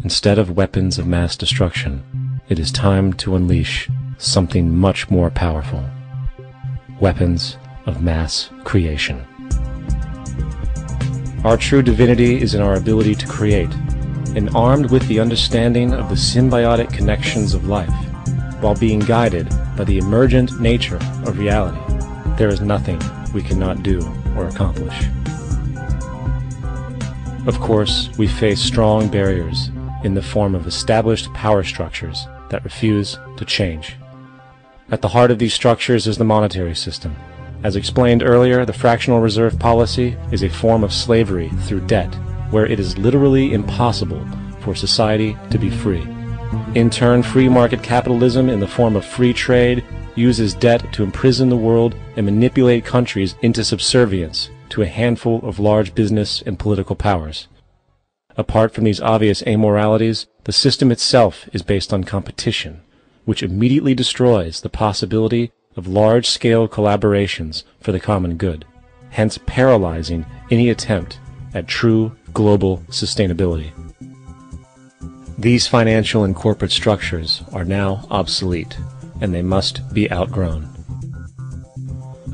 Instead of weapons of mass destruction, it is time to unleash something much more powerful. Weapons of mass creation. Our true divinity is in our ability to create, and armed with the understanding of the symbiotic connections of life, while being guided by the emergent nature of reality, there is nothing we cannot do or accomplish. Of course, we face strong barriers in the form of established power structures that refuse to change. At the heart of these structures is the monetary system. As explained earlier, the fractional reserve policy is a form of slavery through debt, where it is literally impossible for society to be free. In turn, free market capitalism in the form of free trade uses debt to imprison the world and manipulate countries into subservience to a handful of large business and political powers. Apart from these obvious amoralities, the system itself is based on competition, which immediately destroys the possibility of large-scale collaborations for the common good, hence paralyzing any attempt at true global sustainability. These financial and corporate structures are now obsolete, and they must be outgrown.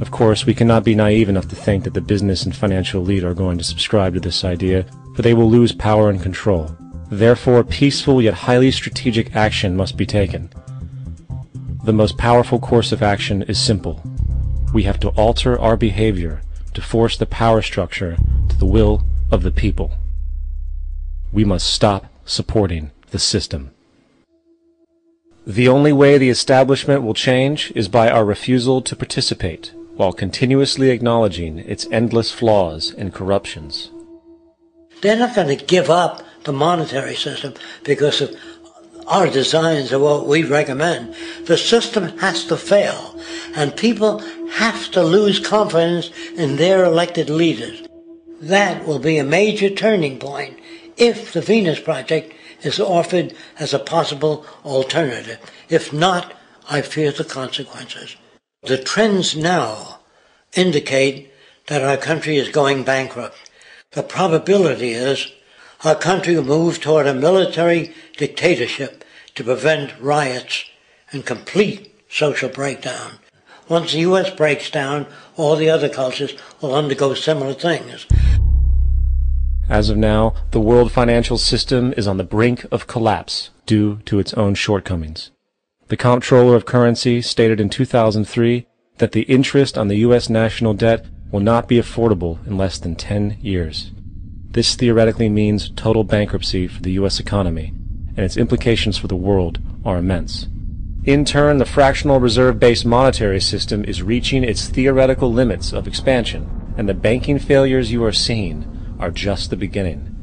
Of course, we cannot be naive enough to think that the business and financial elite are going to subscribe to this idea, for they will lose power and control. Therefore, peaceful yet highly strategic action must be taken. The most powerful course of action is simple. We have to alter our behavior to force the power structure to the will of the people. We must stop supporting the system. The only way the establishment will change is by our refusal to participate, while continuously acknowledging its endless flaws and corruptions. They're not going to give up the monetary system because of our designs of what we recommend. The system has to fail, and people have to lose confidence in their elected leaders. That will be a major turning point if the Venus Project is offered as a possible alternative. If not, I fear the consequences. The trends now indicate that our country is going bankrupt. The probability is our country will move toward a military dictatorship to prevent riots and complete social breakdown. Once the U.S. breaks down, all the other cultures will undergo similar things. As of now, the world financial system is on the brink of collapse due to its own shortcomings. The Comptroller of Currency stated in 2003 that the interest on the U.S. national debt will not be affordable in less than 10 years. This theoretically means total bankruptcy for the U.S. economy, and its implications for the world are immense. In turn, the fractional reserve-based monetary system is reaching its theoretical limits of expansion, and the banking failures you are seeing are just the beginning.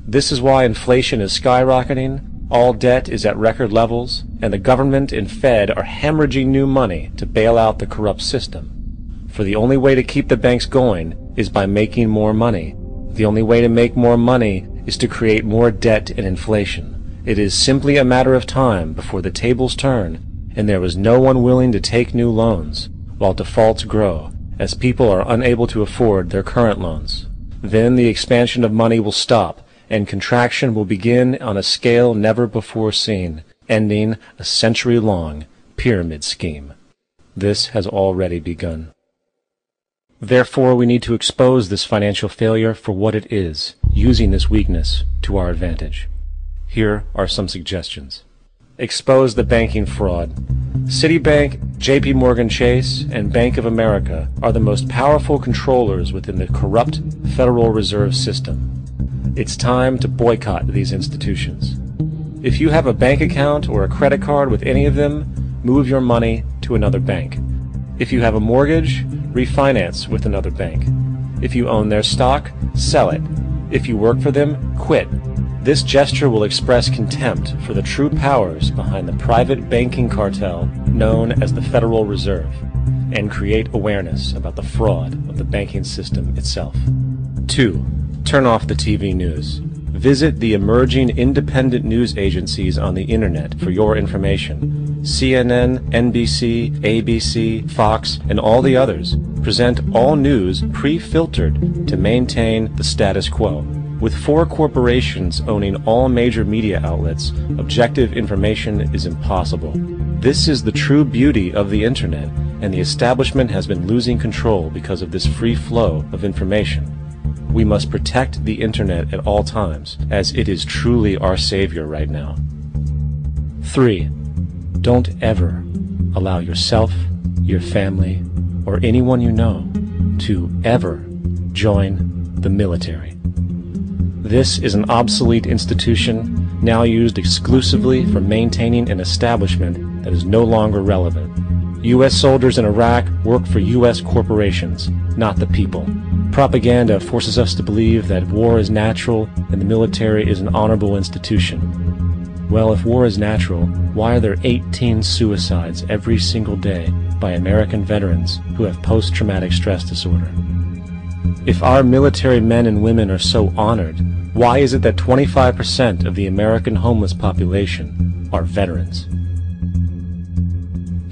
This is why inflation is skyrocketing, all debt is at record levels, and the government and Fed are hemorrhaging new money to bail out the corrupt system. For the only way to keep the banks going is by making more money. The only way to make more money is to create more debt and inflation. It is simply a matter of time before the tables turn, and there is no one willing to take new loans, while defaults grow, as people are unable to afford their current loans. Then the expansion of money will stop, and contraction will begin on a scale never before seen, ending a century-long pyramid scheme. This has already begun. Therefore, we need to expose this financial failure for what it is, using this weakness to our advantage. Here are some suggestions. Expose the banking fraud. Citibank, JP Morgan Chase, and Bank of America are the most powerful controllers within the corrupt Federal Reserve System. It's time to boycott these institutions. If you have a bank account or a credit card with any of them, move your money to another bank. If you have a mortgage, refinance with another bank. If you own their stock, sell it. If you work for them, quit. This gesture will express contempt for the true powers behind the private banking cartel known as the Federal Reserve, and create awareness about the fraud of the banking system itself. 2. Turn off the TV news. Visit the emerging independent news agencies on the internet for your information. CNN, NBC, ABC, Fox, and all the others present all news pre-filtered to maintain the status quo. With 4 corporations owning all major media outlets, objective information is impossible. This is the true beauty of the internet, and the establishment has been losing control because of this free flow of information. We must protect the internet at all times, as it is truly our savior right now. 3. Don't ever allow yourself, your family, or anyone you know to ever join the military. This is an obsolete institution now used exclusively for maintaining an establishment that is no longer relevant. U.S. soldiers in Iraq work for U.S. corporations, not the people. Propaganda forces us to believe that war is natural and the military is an honorable institution. Well, if war is natural, why are there 18 suicides every single day by American veterans who have post-traumatic stress disorder? If our military men and women are so honored, why is it that 25% of the American homeless population are veterans?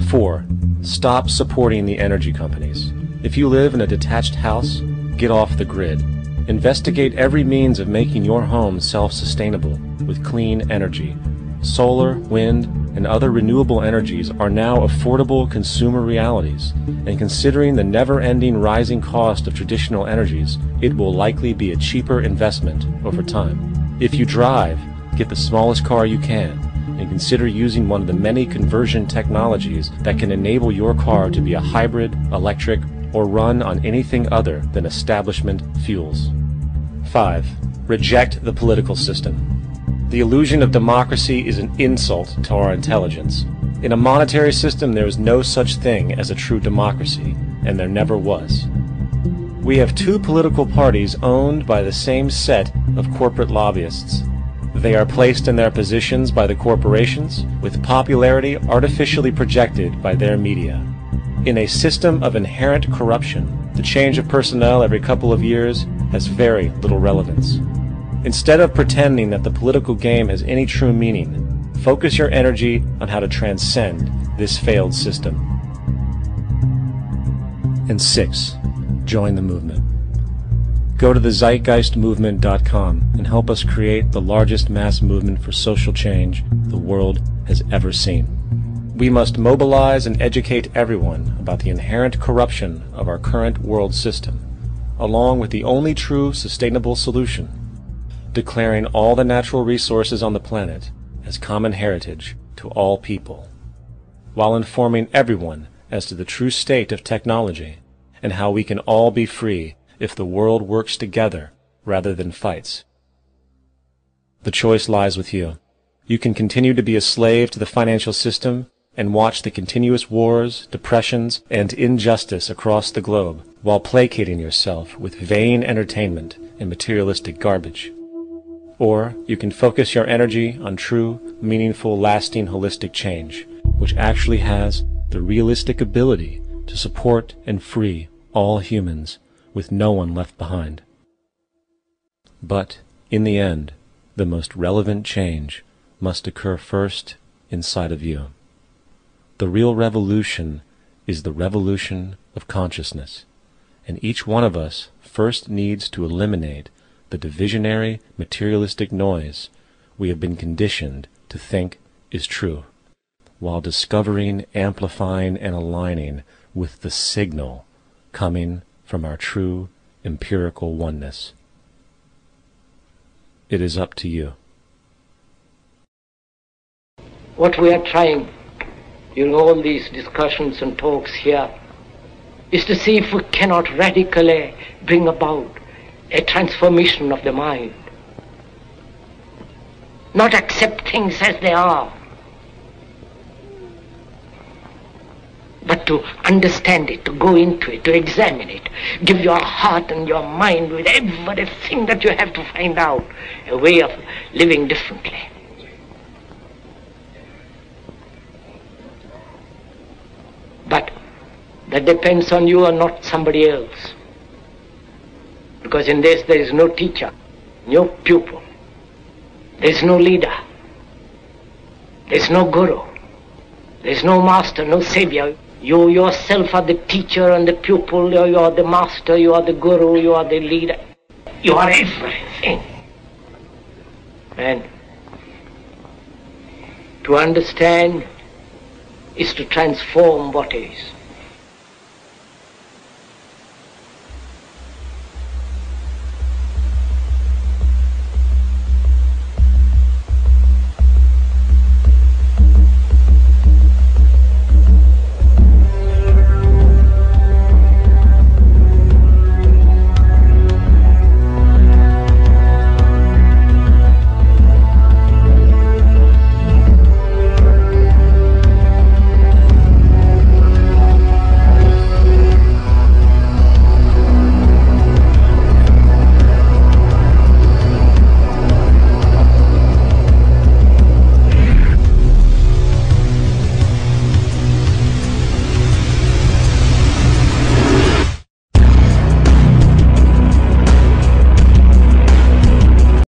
4. Stop supporting the energy companies. If you live in a detached house, get off the grid. Investigate every means of making your home self-sustainable with clean energy. Solar, wind, and other renewable energies are now affordable consumer realities, and considering the never-ending rising cost of traditional energies, it will likely be a cheaper investment over time. If you drive, get the smallest car you can, and consider using one of the many conversion technologies that can enable your car to be a hybrid, electric, or run on anything other than establishment fuels. 5. Reject the political system. The illusion of democracy is an insult to our intelligence. In a monetary system, there is no such thing as a true democracy, and there never was. We have 2 political parties owned by the same set of corporate lobbyists. They are placed in their positions by the corporations, with popularity artificially projected by their media. In a system of inherent corruption, the change of personnel every couple of years has very little relevance. Instead of pretending that the political game has any true meaning, focus your energy on how to transcend this failed system. And 6. Join the movement. Go to thezeitgeistmovement.com and help us create the largest mass movement for social change the world has ever seen. We must mobilize and educate everyone about the inherent corruption of our current world system, along with the only true sustainable solution, declaring all the natural resources on the planet as common heritage to all people, while informing everyone as to the true state of technology and how we can all be free if the world works together rather than fights. The choice lies with you. You can continue to be a slave to the financial system and watch the continuous wars, depressions, and injustice across the globe while placating yourself with vain entertainment and materialistic garbage. Or you can focus your energy on true, meaningful, lasting, holistic change, which actually has the realistic ability to support and free all humans with no one left behind. But, in the end, the most relevant change must occur first inside of you. The real revolution is the revolution of consciousness, and each one of us first needs to eliminate the divisionary, materialistic noise we have been conditioned to think is true, while discovering, amplifying, and aligning with the signal coming from our true empirical oneness. It is up to you. What we are trying in all these discussions and talks here is to see if we cannot radically bring about a transformation of the mind. Not accept things as they are, but to understand it, to go into it, to examine it, give your heart and your mind with everything that you have to find out a way of living differently. But that depends on you and not somebody else. Because in this there is no teacher, no pupil, there is no leader, there is no guru, there is no master, no savior. You yourself are the teacher and the pupil, you are the master, you are the guru, you are the leader. You are everything. And to understand is to transform what is.